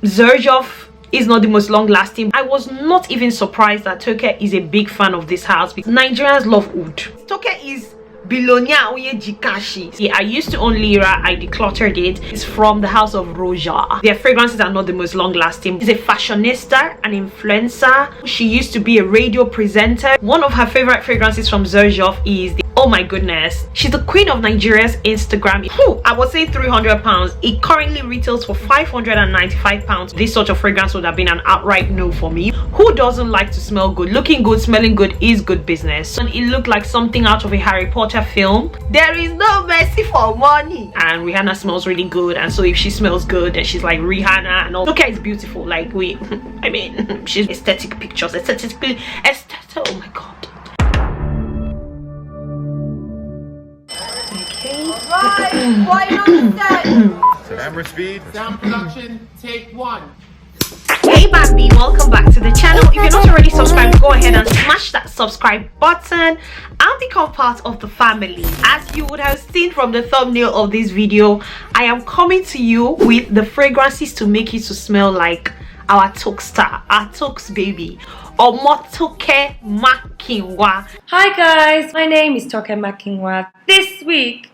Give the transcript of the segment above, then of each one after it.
Xerjoff is not the most long lasting. I was not even surprised that Toke is a big fan of this house because Nigerians love oud. Toke is Bilonia Oye Jikashi. Yeah, I used to own Lira. I decluttered it. It's from the house of Roja. Their fragrances are not the most long lasting. She's a fashionista, an influencer. She used to be a radio presenter. One of her favorite fragrances from Xerjoff is the, oh my goodness, she's the queen of Nigeria's Instagram. I would say £300. It currently retails for £595. This sort of fragrance would have been an outright no for me. Who doesn't like to smell good? Looking good, smelling good is good business. And it looked like something out of a Harry Potter film. There is no mercy for money. And Rihanna smells really good, and so if she smells good, then she's like Rihanna and all. Toke is beautiful. Like I mean, she's aesthetic pictures, aesthetically aesthetic. Oh my god. Right, why not set? Camera speed. Sound production, take one. Hey baby, welcome back to the channel. If you're not already subscribed, go ahead and smash that subscribe button and become part of the family. As you would have seen from the thumbnail of this video, I am coming to you with the fragrances to make you to smell like our Toke star, our Toke's baby, or Toke Makinwa. Hi guys, my name is Toke Makinwa. This week,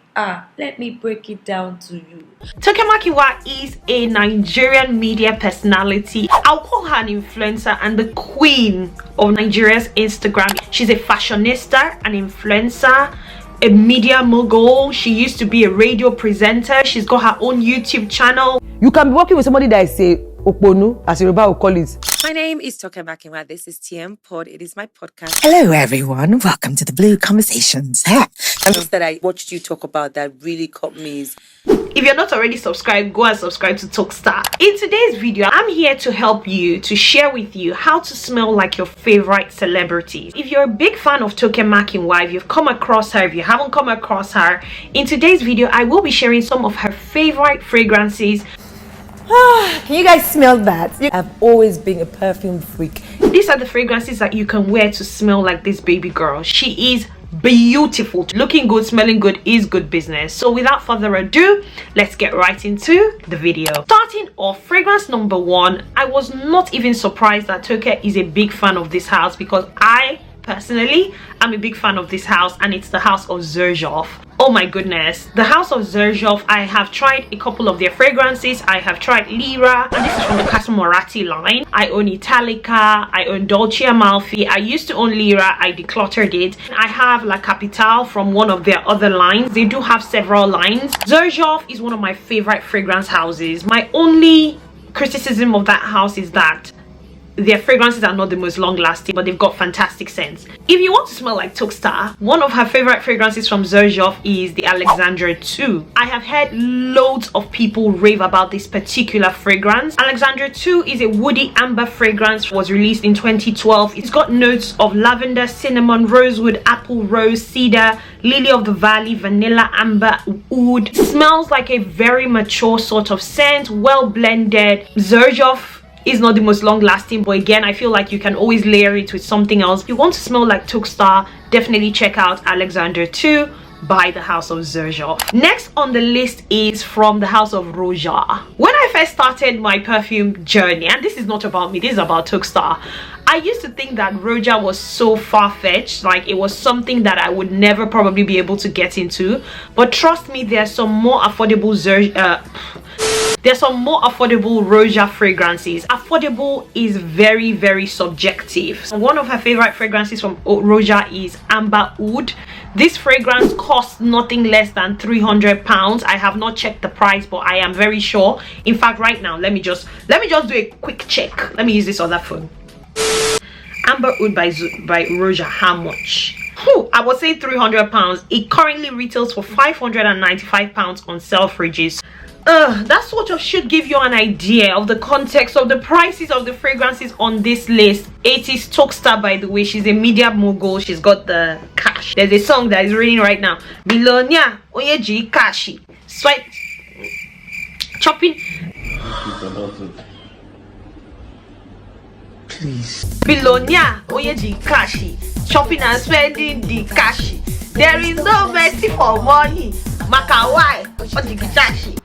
let me break it down to you. Toke Makinwa is a Nigerian media personality. I'll call her an influencer and the queen of Nigeria's Instagram. She's a fashionista, an influencer, a media mogul. She used to be a radio presenter. She's got her own YouTube channel. You can be working with somebody that is a Oponu, as Yoruba will call it. My name is Toke Makinwa. This is TM Pod. It is my podcast. Hello, everyone. Welcome to the Blue Conversations. Things that I watched you talk about that really caught me is... If you're not already subscribed, go and subscribe to Toke Star. In today's video, I'm here to help you, to share with you how to smell like your favorite celebrities. If you're a big fan of Toke Makinwa, if you've come across her, if you haven't come across her, in today's video, I will be sharing some of her favorite fragrances. Can you guys smell that? I've always been a perfume freak. These are the fragrances that you can wear to smell like this baby girl. She is beautiful. Looking good, smelling good is good business. So without further ado, let's get right into the video. Starting off, fragrance number one, I was not even surprised that Toke is a big fan of this house because I personally am a big fan of this house, and it's the house of Xerjoff. Oh my goodness, the house of Xerjoff. I have tried a couple of their fragrances. I have tried Lira, and this is from the Casomorati line. I own Italica, I own Dolce Amalfi. I used to own Lira. I decluttered it. I have La Capitale from one of their other lines. They do have several lines. Xerjoff is one of my favorite fragrance houses. My only criticism of that house is that their fragrances are not the most long lasting, but they've got fantastic scents. If you want to smell like Toke Star, one of her favorite fragrances from Xerjoff is the Alexandria 2. I have heard loads of people rave about this particular fragrance. Alexandria 2 is a woody amber fragrance. It was released in 2012. It's got notes of lavender, cinnamon, rosewood, apple, rose, cedar, lily of the valley, vanilla, amber, oud. It smells like a very mature sort of scent, well blended. Xerjoff is not the most long lasting, but again, I feel like you can always layer it with something else. If you want to smell like Toke Star, definitely check out Alexandria 2 by the house of Xerjoff. Next on the list is from the house of Roja. When I first started my perfume journey, and this is not about me, this is about Toke Star, I used to think that Roja was so far-fetched, like it was something that I would never probably be able to get into. But trust me, there's some more affordable Roja fragrances. Affordable is very, very subjective. One of her favorite fragrances from Roja is Amber Oud. This fragrance costs nothing less than £300. I have not checked the price, but I am very sure. In fact, right now, let me just do a quick check. Let me use this other phone. Amber Oud by Roja, how much? I would say £300. It currently retails for £595 on Selfridges. That sort of should give you an idea of the context of the prices of the fragrances on this list. It is Toke Star, by the way. She's a media mogul. She's got the cash. There's a song that is reading right now. Bilonia Oyeji Kashi. Swipe. Chopping. Please. Bilonia Oyeji Kashi. Shopping and spending the cash. There is no mercy for money. Makawai or the Gitashi.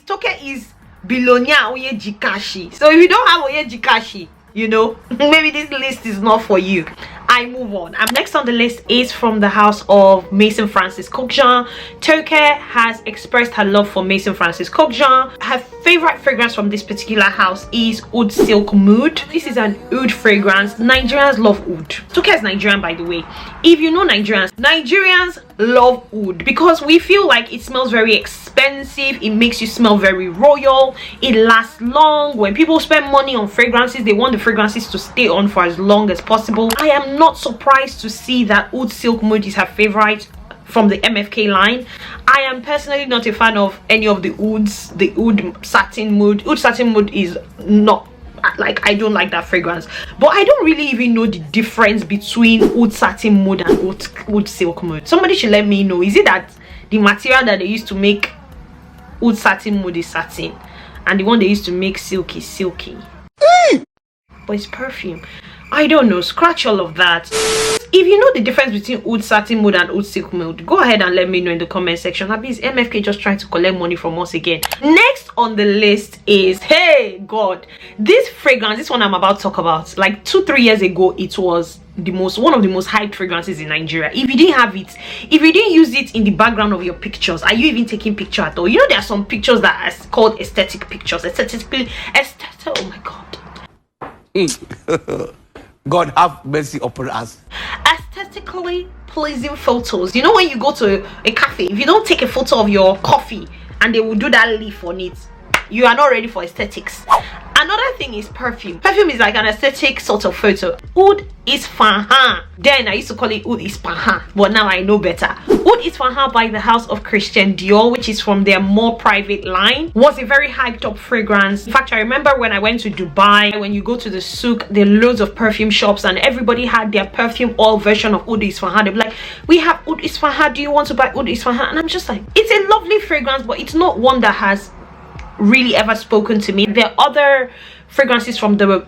Toke is Bilonia Oye Jikashi. So if you don't have Oye Jikashi, you know, maybe this list is not for you. I move on. Next on the list is from the house of Maison Francis Kurkdjian. Toke has expressed her love for Maison Francis Kurkdjian. Her favorite fragrance from this particular house is Oud Silk Mood. This is an oud fragrance. Nigerians love oud. Toke is Nigerian, by the way. If you know Nigerians love oud because we feel like it smells very expensive. It makes you smell very royal. It lasts long. When people spend money on fragrances, they want the fragrances to stay on for as long as possible. I am not surprised to see that Oud Silk Mood is her favorite from the MFK line. I am personally not a fan of any of the ouds. The Oud Satin Mood. Oud Satin Mood is not, like, I don't like that fragrance, but I don't really even know the difference between Oud Satin Mood and Oud Silk Mood. Somebody should let me know. Is it that the material that they used to make Oud Satin Mood is satin and the one they used to make silk is silky? But it's perfume. I don't know. Scratch all of that. If you know the difference between Oud Satin Mood and Oud Silk Mood, go ahead and let me know in the comment section. Maybe is MFK just trying to collect money from us again? Next on the list is, hey God, this fragrance, this one I'm about to talk about, like 2-3 years ago, it was one of the most hyped fragrances in Nigeria. If you didn't have it, if you didn't use it in the background of your pictures, are you even taking picture at all? You know, there are some pictures that are called aesthetic pictures. Oh my God. God have mercy upon us. Aesthetically pleasing photos. You know, when you go to a cafe, if you don't take a photo of your coffee and they will do that leaf on it, you are not ready for aesthetics. Another thing is perfume. Perfume is like an aesthetic sort of photo. Oud ispahan. Then I used to call it Oud ispahan, but now I know better. Oud ispahan by the house of Christian Dior, which is from their more private line, was a very hyped up fragrance. In fact, I remember when I went to Dubai, when you go to the souk, there are loads of perfume shops and everybody had their perfume oil version of Oud ispahan. They'd be like, we have Oud ispahan, do you want to buy Oud ispahan? And I'm just like, it's a lovely fragrance, but it's not one that has really ever spoken to me. There are other fragrances from the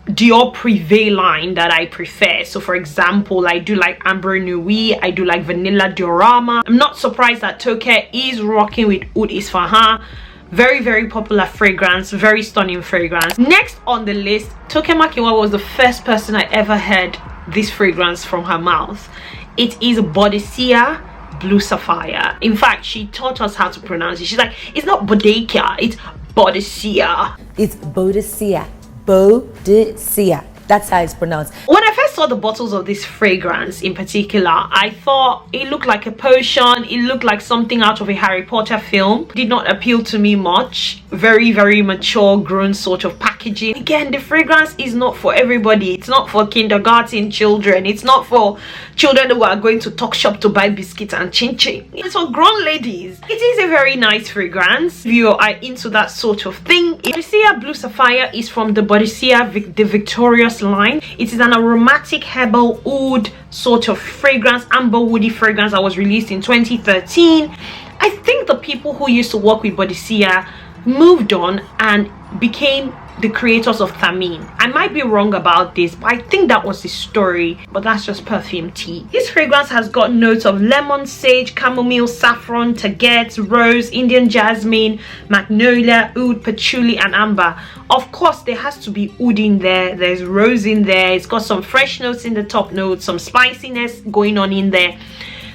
Dior Privé line that I prefer. So for example, I do like Amber Nuit, I do like Vanilla Diorama. I'm not surprised that Toke is rocking with Oud Isfahan. Very, very popular fragrance, very stunning fragrance. Next on the list, Toke Makinwa was the first person I ever heard this fragrance from her mouth. It is Bodecia Blue Sapphire. In fact, she taught us how to pronounce it. She's like, it's not Bodecia, it's Bodecia. It's Bodecia. Bodecia. That's how it's pronounced. When I first saw the bottles of this fragrance in particular, I thought it looked like a potion. It looked like something out of a Harry Potter film. Did not appeal to me much. Very, very mature, grown sort of packaging. Again, the fragrance is not for everybody. It's not for kindergarten children. It's not for children who are going to Talk Shop to buy biscuits and chin chin. It's for grown ladies. It is a very nice fragrance if you are into that sort of thing. Bodecia Blue Sapphire is from the Bodecia the Victorious line. It is an aromatic herbal oud sort of fragrance, amber woody fragrance that was released in 2013. I think the people who used to work with Bodecia moved on and became the creators of Thameen. I might be wrong about this, but I think that was the story, but that's just perfume tea. This fragrance has got notes of lemon, sage, chamomile, saffron, taget, rose, Indian jasmine, magnolia, oud, patchouli and amber. Of course, there has to be oud in there. There's rose in there. It's got some fresh notes in the top notes, some spiciness going on in there.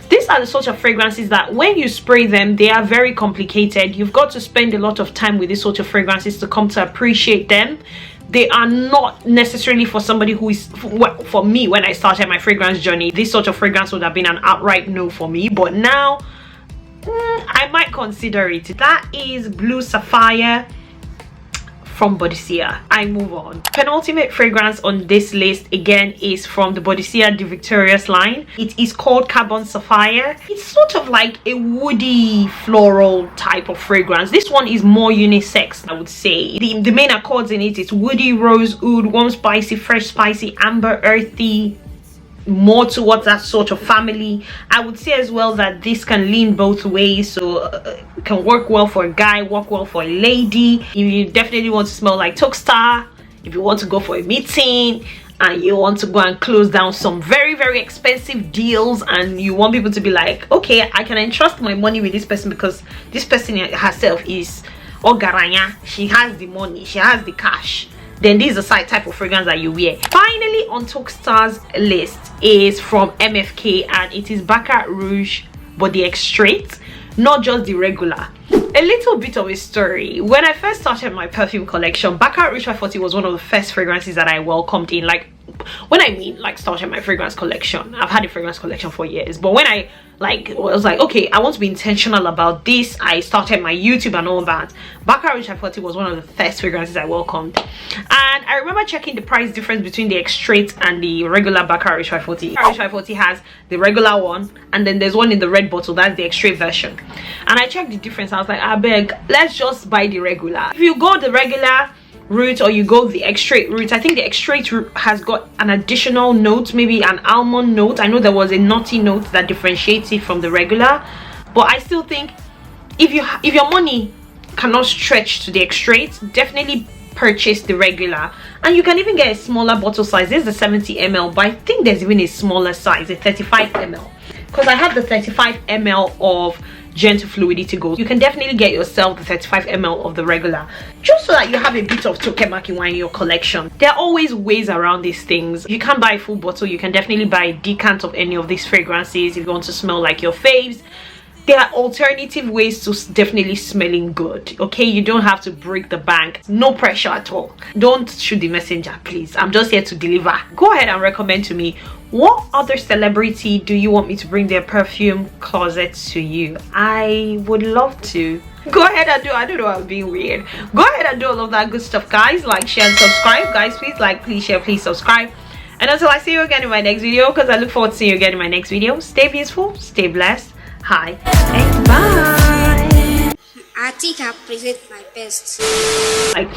These are the sort of fragrances that when you spray them, they are very complicated. You've got to spend a lot of time with these sort of fragrances to come to appreciate them. They are not necessarily for somebody who is, for me, when I started my fragrance journey, this sort of fragrance would have been an outright no for me. But now, I might consider it. That is Blue Sapphire from Bodecia. I move on. Penultimate fragrance on this list again is from the Bodecia the Victorious line. It is called Carbon Sapphire. It's sort of like a woody floral type of fragrance. This one is more unisex, I would say. The main accords in it is woody, rose, oud, warm spicy, fresh spicy, amber, earthy, more towards that sort of family. I would say as well that this can lean both ways, so it can work well for a guy, work well for a lady. If you definitely want to smell like Toke Star, if you want to go for a meeting and you want to go and close down some very, very expensive deals and you want people to be like, okay, I can entrust my money with this person because this person herself is or garanya, she has the money, she has the cash, then this is the type of fragrance that you wear. Finally on Toke Star's list is from MFK, and it is Baccarat Rouge, but the extrait, not just the regular. A little bit of a story. When I first started my perfume collection, Baccarat Rouge 540 was one of the first fragrances that I welcomed in. Like, when I mean like started my fragrance collection, I've had a fragrance collection for years, but when I was like, okay, I want to be intentional about this, I started my YouTube and all that. Baccarat Rouge 540 was one of the first fragrances I welcomed, and I remember checking the price difference between the extrait and the regular Baccarat Rouge 540. Baccarat Rouge 540 has the regular one, and then there's one in the red bottle, that's the extrait version. And I checked the difference. I was like, I beg, let's just buy the regular. If you go the regular route or you go the extrait route, I think the extrait route has got an additional note, maybe an almond note. I know there was a nutty note that differentiates it from the regular, but I still think if your money cannot stretch to the extrait, definitely purchase the regular. And you can even get a smaller bottle size. This is the 70 ml, but I think there's even a smaller size, a 35 ml, because I have the 35 ml of Gentle Fluidity Gold. You can definitely get yourself the 35 ml of the regular, just so that you have a bit of Toke Makinwa in your collection. There are always ways around these things. If you can't buy a full bottle, you can definitely buy a decant of any of these fragrances if you want to smell like your faves. There are alternative ways to definitely smelling good. Okay, you don't have to break the bank. No pressure at all. Don't shoot the messenger, please. I'm just here to deliver. Go ahead and recommend to me, what other celebrity do you want me to bring their perfume closet to you? I would love to. Go ahead and do, I don't know, I'm being weird. Go ahead and do all of that good stuff, guys. Like, share, and subscribe. Guys, please like, please share, please subscribe. And until I see you again in my next video, because I look forward to seeing you again in my next video, stay peaceful, stay blessed. Hi and bye. Atika present my best. Like,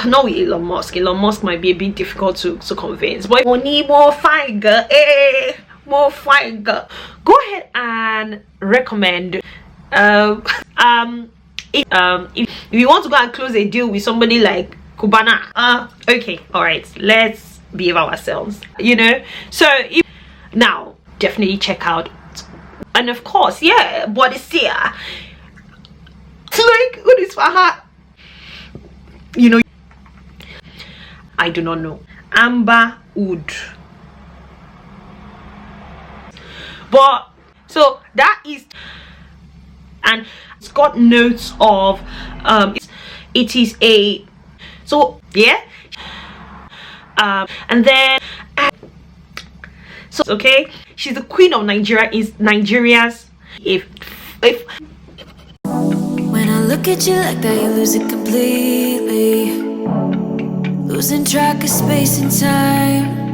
not with Elon Musk. Elon Musk might be a bit difficult to convince, but money more fine girl, more fine girl. Go ahead and recommend. If you want to go and close a deal with somebody like Cubana, okay, all right, let's behave ourselves, you know. So now definitely check out. And of course, yeah, body sear. Like, what is for her? You know, I do not know. Amber Oud. But so that is, and it's got notes of it is a, so yeah, and then so okay, she's the queen of Nigeria, is Nigeria's if when I look at you like that, you lose it completely, losing track of space and time.